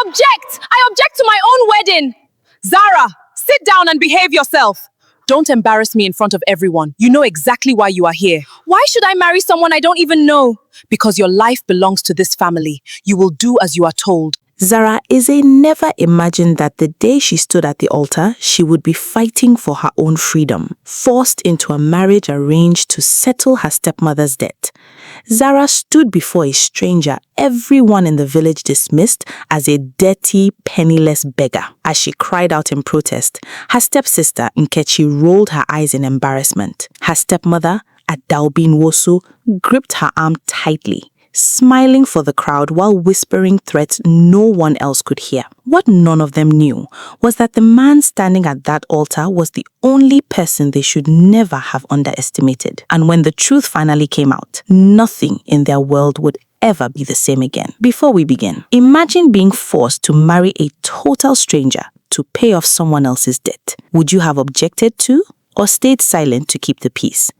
object! I object to my own wedding! Zara, sit down and behave yourself. Don't embarrass me in front of everyone. You know exactly why you are here. Why should I marry someone I don't even know? Because your life belongs to this family. You will do as you are told. Zara Eze never imagined that the day she stood at the altar, she would be fighting for her own freedom, forced into a marriage arranged to settle her stepmother's debt. Zara stood before a stranger everyone in the village dismissed as a dirty, penniless beggar. As she cried out in protest, her stepsister Nkechi rolled her eyes in embarrassment. Her stepmother, Adaobi, gripped her arm tightly, smiling for the crowd while whispering threats no one else could hear. What none of them knew was that the man standing at that altar was the only person they should never have underestimated. And when the truth finally came out, nothing in their world would ever be the same again. Before we begin, imagine being forced to marry a total stranger to pay off someone else's debt. Would you have objected to or stayed silent to keep the peace?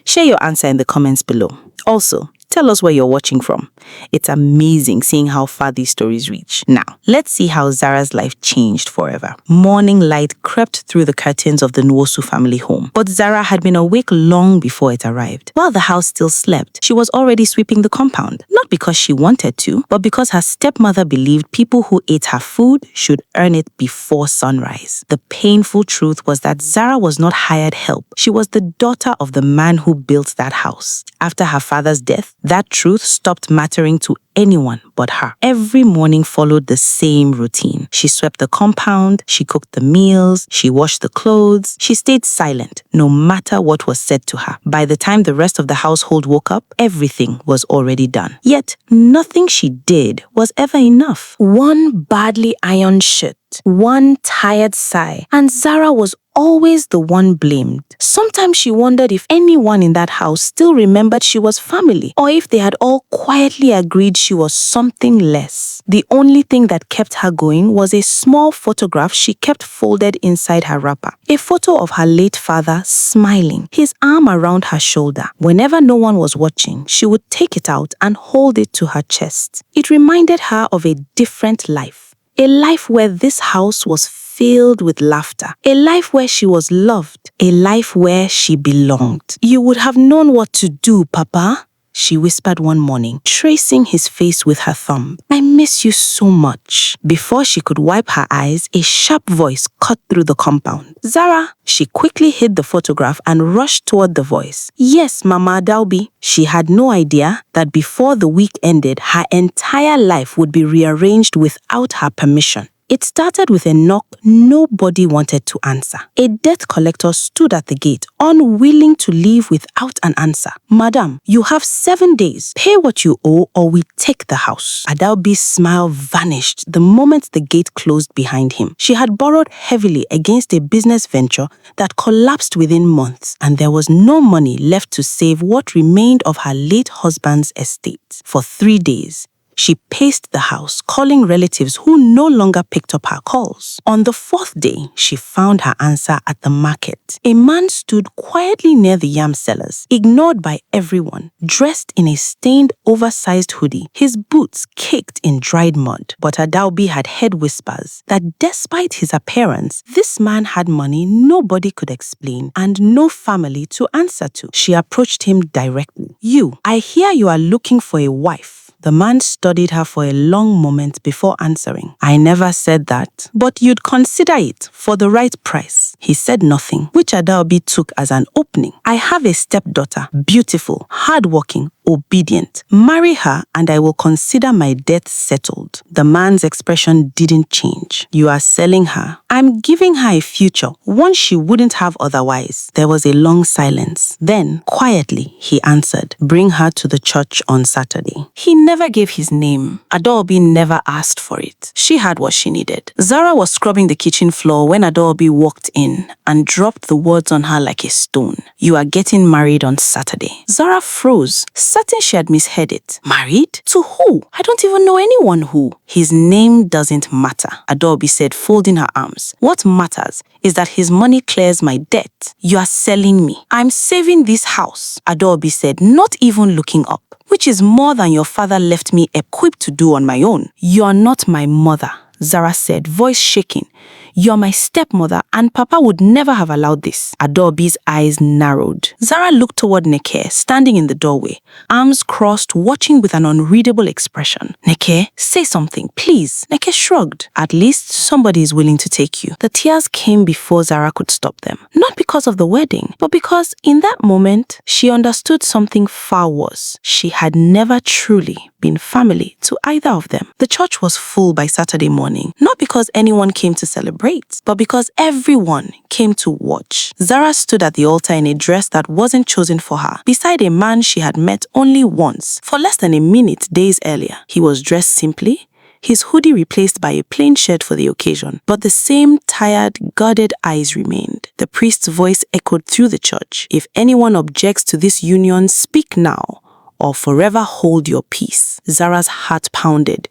Share your answer in the comments below. Also, tell us where you're watching from. It's amazing seeing how far these stories reach. Now, let's see how Zara's life changed forever. Morning light crept through the curtains of the Nwosu family home, but Zara had been awake long before it arrived. While the house still slept, she was already sweeping the compound, not because she wanted to, but because her stepmother believed people who ate her food should earn it before sunrise. The painful truth was that Zara was not hired help. She was the daughter of the man who built that house. After her father's death, that truth stopped mattering to anyone but her. Every morning followed the same routine. She swept the compound, she cooked the meals, she washed the clothes. She stayed silent, no matter what was said to her. By the time the rest of the household woke up, everything was already done. Yet, nothing she did was ever enough. One badly ironed shirt, one tired sigh, and Zara was always the one blamed. Sometimes she wondered if anyone in that house still remembered she was family, or if they had all quietly agreed she was something less. The only thing that kept her going was a small photograph she kept folded inside her wrapper. A photo of her late father smiling, his arm around her shoulder. Whenever no one was watching, she would take it out and hold it to her chest. It reminded her of a different life. A life where this house was filled with laughter. A life where she was loved. A life where she belonged. "You would have known what to do, Papa," she whispered one morning, tracing his face with her thumb. "I miss you so much." Before she could wipe her eyes, a sharp voice cut through the compound. "Zara!" She quickly hid the photograph and rushed toward the voice. "Yes, Mama Adaobi." She had no idea that before the week ended, her entire life would be rearranged without her permission. It started with a knock nobody wanted to answer. A debt collector stood at the gate, unwilling to leave without an answer. "Madam, you have 7 days. Pay what you owe or we take the house." Adaobi's smile vanished the moment the gate closed behind him. She had borrowed heavily against a business venture that collapsed within months, and there was no money left to save what remained of her late husband's estate. For 3 days, she paced the house, calling relatives who no longer picked up her calls. On the 4th day, she found her answer at the market. A man stood quietly near the yam sellers, ignored by everyone, dressed in a stained, oversized hoodie, his boots caked in dried mud. But Adaobi had heard whispers that despite his appearance, this man had money nobody could explain and no family to answer to. She approached him directly. I hear you are looking for a wife." The man studied her for a long moment before answering. "I never said that, but you'd consider it for the right price." He said nothing, which Adaobi took as an opening. "I have a stepdaughter, beautiful, hardworking, obedient. Marry her and I will consider my debt settled." The man's expression didn't change. "You are selling her. I'm giving her a future, one she wouldn't have otherwise." There was a long silence. Then, quietly, he answered, "Bring her to the church on Saturday." He never gave his name. Adaobi never asked for it. She had what she needed. Zara was scrubbing the kitchen floor when Adaobi walked in and dropped the words on her like a stone. "You are getting married on Saturday." Zara froze, certain she had misheard it. "Married? To who? I don't even know anyone who." "His name doesn't matter," Adaobi said, folding her arms. "What matters is that his money clears my debt. You are selling me. I'm saving this house," Adaobi said, not even looking up. "Which is more than your father left me equipped to do on my own." "You are not my mother," Zara said, voice shaking. You're my stepmother, and Papa would never have allowed this. Adaobi's eyes narrowed. Zara looked toward Nkechi, standing in the doorway, arms crossed, watching with an unreadable expression. Nkechi, say something, please. Nkechi shrugged. At least somebody is willing to take you. The tears came before Zara could stop them. Not because of the wedding, but because in that moment, she understood something far worse. She had never truly been family to either of them. The church was full by Saturday morning, not because anyone came to celebrate, but because everyone came to watch. Zara stood at the altar in a dress that wasn't chosen for her, beside a man she had met only once, for less than a minute days earlier. He was dressed simply, his hoodie replaced by a plain shirt for the occasion, but the same tired, guarded eyes remained. The priest's voice echoed through the church. If anyone objects to this union, speak now, or forever hold your peace. Zara's heart pounded.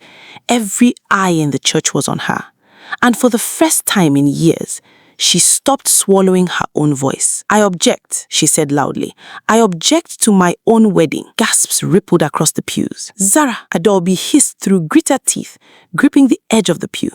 Every eye in the church was on her. And for the first time in years, she stopped swallowing her own voice. I object, she said loudly. I object to my own wedding. Gasps rippled across the pews. Zara, Adaobi hissed through gritted teeth, gripping the edge of the pew.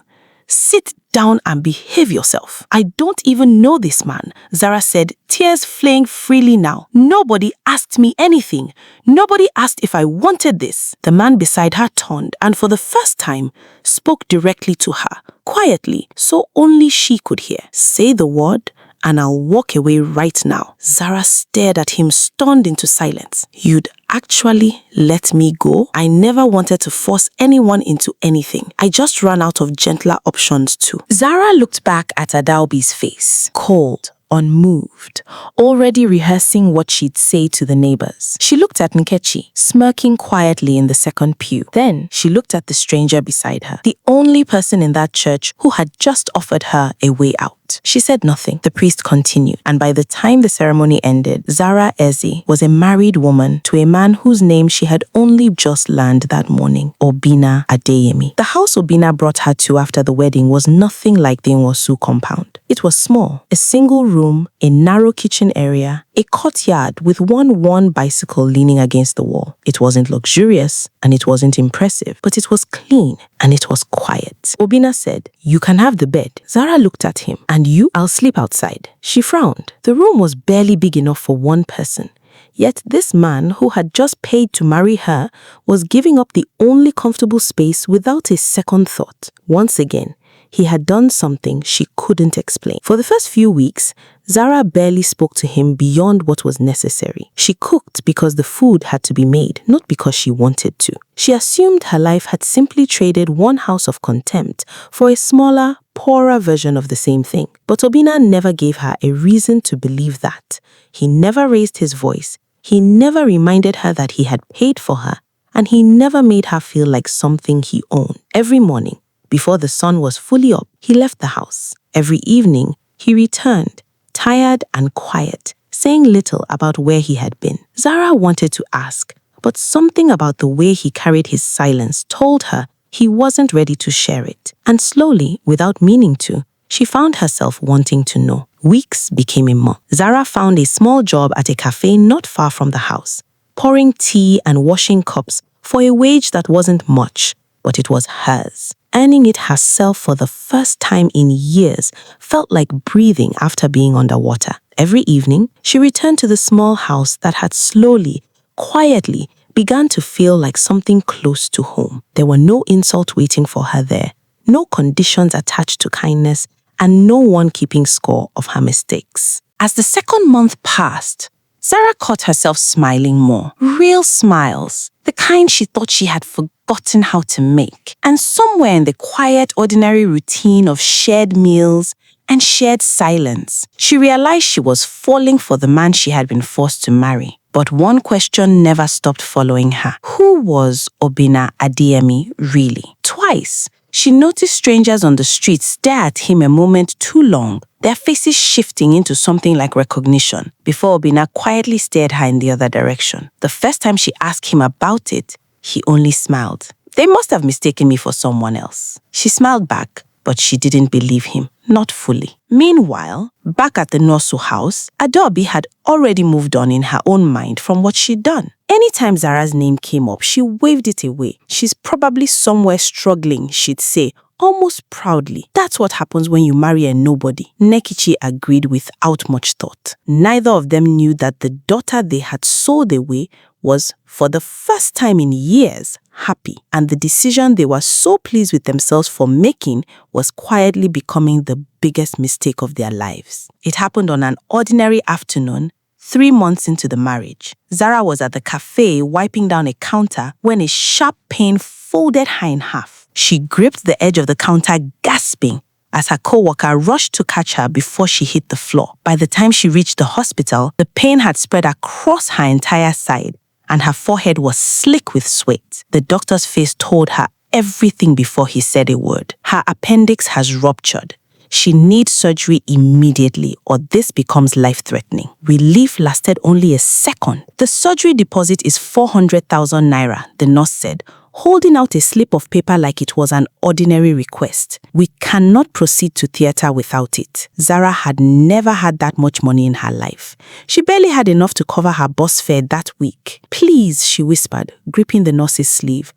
Sit down and behave yourself. I don't even know this man, Zara said, tears flowing freely now. Nobody asked me anything. Nobody asked if I wanted this. The man beside her turned and for the first time spoke directly to her, quietly, so only she could hear. Say the word and I'll walk away right now. Zara stared at him, stunned into silence. You'd actually let me go? I never wanted to force anyone into anything. I just ran out of gentler options too. Zara looked back at Adaobi's face, cold, unmoved, already rehearsing what she'd say to the neighbors. She looked at Nkechi, smirking quietly in the second pew. Then she looked at the stranger beside her, the only person in that church who had just offered her a way out. She said nothing. The priest continued, and by the time the ceremony ended, Zara Eze was a married woman to a man whose name she had only just learned that morning, Obinna Adeyemi. The house Obinna brought her to after the wedding was nothing like the Nwosu compound. It was small, a single room, a narrow kitchen area, a courtyard with one worn bicycle leaning against the wall. It wasn't luxurious and it wasn't impressive, but it was clean and it was quiet. Obinna said, "You can have the bed." Zara looked at him. "And you? I'll sleep outside." She frowned. The room was barely big enough for one person. Yet this man who had just paid to marry her was giving up the only comfortable space without a second thought. Once again, he had done something she couldn't explain. For the first few weeks, Zara barely spoke to him beyond what was necessary. She cooked because the food had to be made, not because she wanted to. She assumed her life had simply traded one house of contempt for a smaller, poorer version of the same thing. But Obinna never gave her a reason to believe that. He never raised his voice. He never reminded her that he had paid for her, and he never made her feel like something he owned. Every morning, before the sun was fully up, he left the house. Every evening, he returned, tired and quiet, saying little about where he had been. Zara wanted to ask, but something about the way he carried his silence told her he wasn't ready to share it. And slowly, without meaning to, she found herself wanting to know. Weeks became a month. Zara found a small job at a cafe not far from the house, pouring tea and washing cups for a wage that wasn't much, but it was hers. Earning it herself for the first time in years felt like breathing after being underwater. Every evening, she returned to the small house that had slowly, quietly begun to feel like something close to home. There were no insults waiting for her there, no conditions attached to kindness, and no one keeping score of her mistakes. As the second month passed, Zara caught herself smiling more. Real smiles, the kind she thought she had forgotten how to make. And somewhere in the quiet, ordinary routine of shared meals and shared silence, she realized she was falling for the man she had been forced to marry. But one question never stopped following her. Who was Obinna Adeyemi really? Twice, she noticed strangers on the street stare at him a moment too long, their faces shifting into something like recognition, before Obinna quietly stared her in the other direction. The first time she asked him about it, he only smiled. "They must have mistaken me for someone else." She smiled back, but she didn't believe him, not fully. Meanwhile, back at the Nwosu house, Adaobi had already moved on in her own mind from what she'd done. Anytime Zara's name came up, she waved it away. "She's probably somewhere struggling," she'd say, almost proudly. That's what happens when you marry a nobody. Nkechi agreed without much thought. Neither of them knew that the daughter they had sold away was, for the first time in years, happy, and the decision they were so pleased with themselves for making was quietly becoming the biggest mistake of their lives. It happened on an ordinary afternoon, 3 months into the marriage. Zara was at the cafe wiping down a counter when a sharp pain folded her in half. She gripped the edge of the counter, gasping, as her co-worker rushed to catch her before she hit the floor. By the time she reached the hospital, the pain had spread across her entire side, and her forehead was slick with sweat. The doctor's face told her everything before he said a word. Her appendix has ruptured. She needs surgery immediately, or this becomes life-threatening. Relief lasted only a second. The surgery deposit is 400,000 naira, the nurse said, holding out a slip of paper like it was an ordinary request. We cannot proceed to theater without it. Zara had never had that much money in her life. She barely had enough to cover her bus fare that week. Please, she whispered, gripping the nurse's sleeve.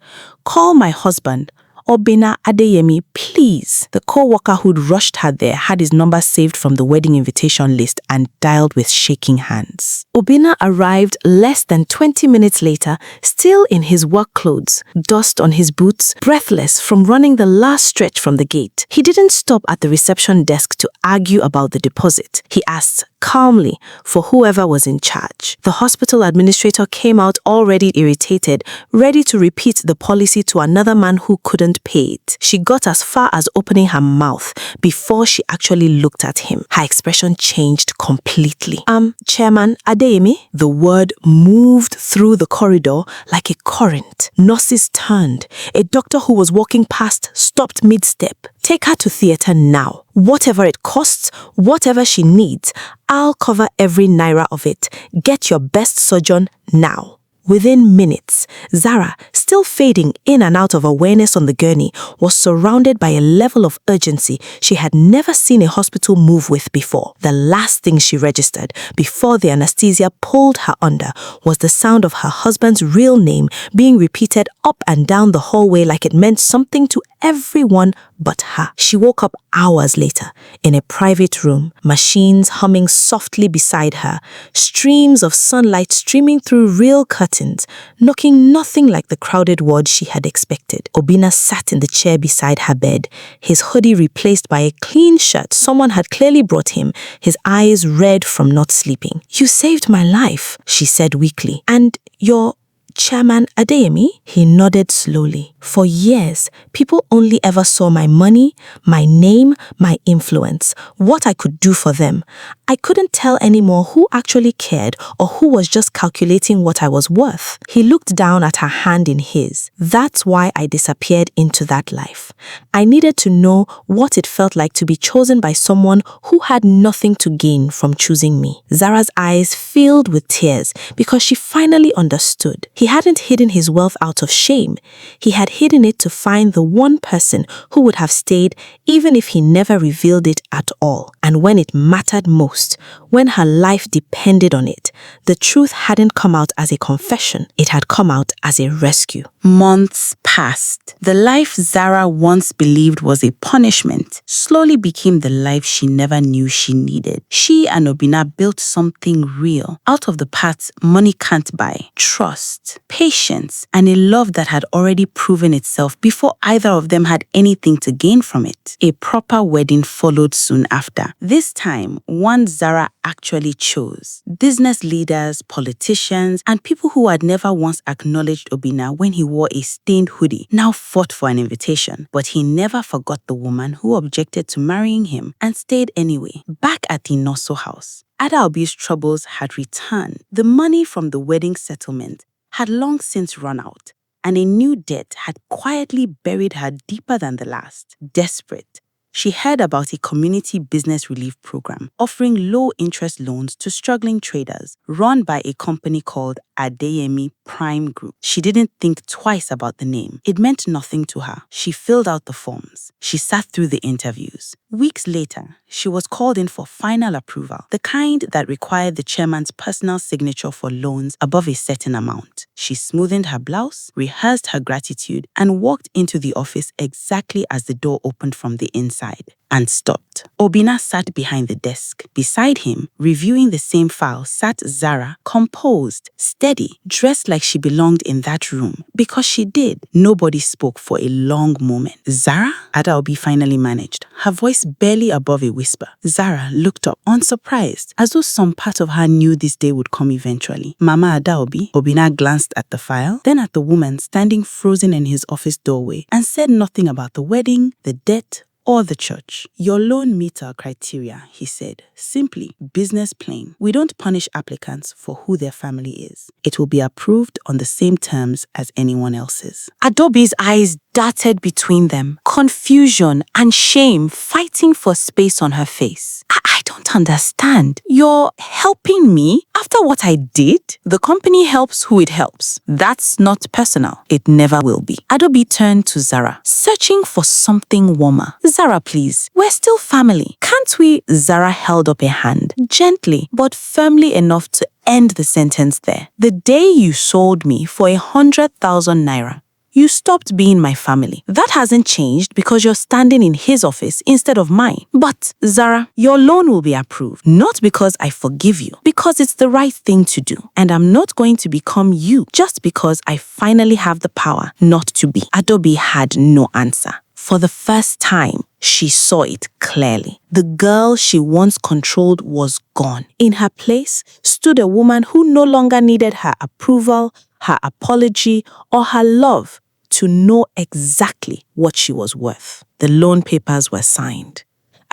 Call my husband. Obinna Adeyemi, please. The co-worker who'd rushed her there had his number saved from the wedding invitation list and dialed with shaking hands. Obinna arrived less than 20 minutes later, still in his work clothes, dust on his boots, breathless from running the last stretch from the gate. He didn't stop at the reception desk to argue about the deposit. He asked calmly for whoever was in charge. The hospital administrator came out already irritated, ready to repeat the policy to another man who couldn't pay it. She got as far as opening her mouth before she actually looked at him. Her expression changed completely. Chairman Adeyemi? The word moved through the corridor like a current. Nurses turned. A doctor who was walking past stopped mid-step. Take her to theater now. Whatever it costs, whatever she needs, I'll cover every naira of it. Get your best surgeon now. Within minutes, Zara, still fading in and out of awareness on the gurney, was surrounded by a level of urgency she had never seen a hospital move with before. The last thing she registered before the anesthesia pulled her under was the sound of her husband's real name being repeated up and down the hallway like it meant something to everyone but her. She woke up hours later in a private room, machines humming softly beside her, streams of sunlight streaming through real curtains, looking nothing like the crowded ward she had expected. Obinna sat in the chair beside her bed, his hoodie replaced by a clean shirt someone had clearly brought him, his eyes red from not sleeping. You saved my life, she said weakly. And you're Chairman Adeyemi? He nodded slowly. For years, people only ever saw my money, my name, my influence, what I could do for them. I couldn't tell anymore who actually cared or who was just calculating what I was worth. He looked down at her hand in his. That's why I disappeared into that life. I needed to know what it felt like to be chosen by someone who had nothing to gain from choosing me. Zara's eyes filled with tears because she finally understood. He hadn't hidden his wealth out of shame. He had hidden it to find the one person who would have stayed even if he never revealed it at all. And when it mattered most, when her life depended on it, the truth hadn't come out as a confession. It had come out as a rescue. Months passed. The life Zara once believed was a punishment slowly became the life she never knew she needed. She and Obinna built something real out of the parts money can't buy: trust, patience, and a love that had already proven itself before either of them had anything to gain from it. A proper wedding followed soon after. This time, one Zara actually chose. Business leaders, politicians, and people who had never once acknowledged Obinna when he wore a stained hoodie now fought for an invitation. But he never forgot the woman who objected to marrying him and stayed anyway. Back at the Nosso house, Adaobi's troubles had returned. The money from the wedding settlement had long since run out, and a new debt had quietly buried her deeper than the last. Desperate, she heard about a community business relief program offering low-interest loans to struggling traders run by a company called Adeyemi Prime Group. She didn't think twice about the name. It meant nothing to her. She filled out the forms. She sat through the interviews. Weeks later, she was called in for final approval, the kind that required the chairman's personal signature for loans above a certain amount. She smoothed her blouse, rehearsed her gratitude, and walked into the office exactly as the door opened from the inside and stopped. Obinna sat behind the desk. Beside him, reviewing the same file, sat Zara, composed, steady, dressed like she belonged in that room. Because she did. Nobody spoke for a long moment. Zara? Adaobi finally managed, her voice barely above a whisper. Zara looked up, unsurprised, as though some part of her knew this day would come eventually. Mama Adaobi? Obinna glanced at the file, then at the woman standing frozen in his office doorway, and said nothing about the wedding, the debt, or the church. Your loan meets our criteria, he said. Simply, business plain. We don't punish applicants for who their family is. It will be approved on the same terms as anyone else's. Adobe's eyes darted between them, confusion and shame fighting for space on her face. I don't understand. You're helping me after what I did? The company helps who it helps. That's not personal. It never will be. Adaobi turned to Zara, searching for something warmer. Zara, please. We're still family. Can't we? Zara held up a hand, gently but firmly enough to end the sentence there. The day you sold me for 100,000 naira, you stopped being my family. That hasn't changed because you're standing in his office instead of mine. But, Zara, your loan will be approved. Not because I forgive you, because it's the right thing to do. And I'm not going to become you just because I finally have the power not to be. Adaobi had no answer. For the first time, she saw it clearly. The girl she once controlled was gone. In her place stood a woman who no longer needed her approval, her apology, or her love to know exactly what she was worth. The loan papers were signed.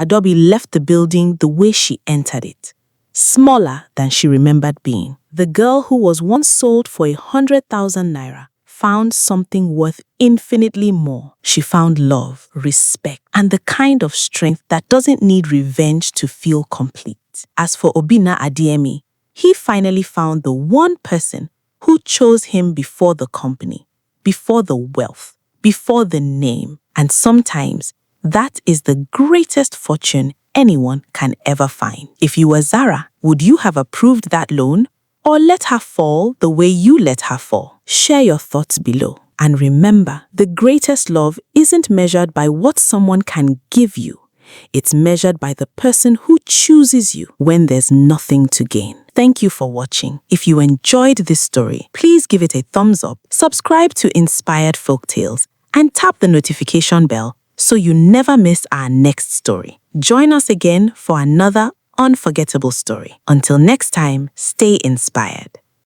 Adaobi left the building the way she entered it, smaller than she remembered being. The girl who was once sold for 100,000 naira found something worth infinitely more. She found love, respect, and the kind of strength that doesn't need revenge to feel complete. As for Obinna Adiemi, he finally found the one person who chose him before the company, before the wealth, before the name. And sometimes that is the greatest fortune anyone can ever find. If you were Zara, would you have approved that loan or let her fall the way you let her fall? Share your thoughts below. And remember, the greatest love isn't measured by what someone can give you. It's measured by the person who chooses you when there's nothing to gain. Thank you for watching. If you enjoyed this story, please give it a thumbs up, subscribe to Inspired Folktales, and tap the notification bell so you never miss our next story. Join us again for another unforgettable story. Until next time, stay inspired.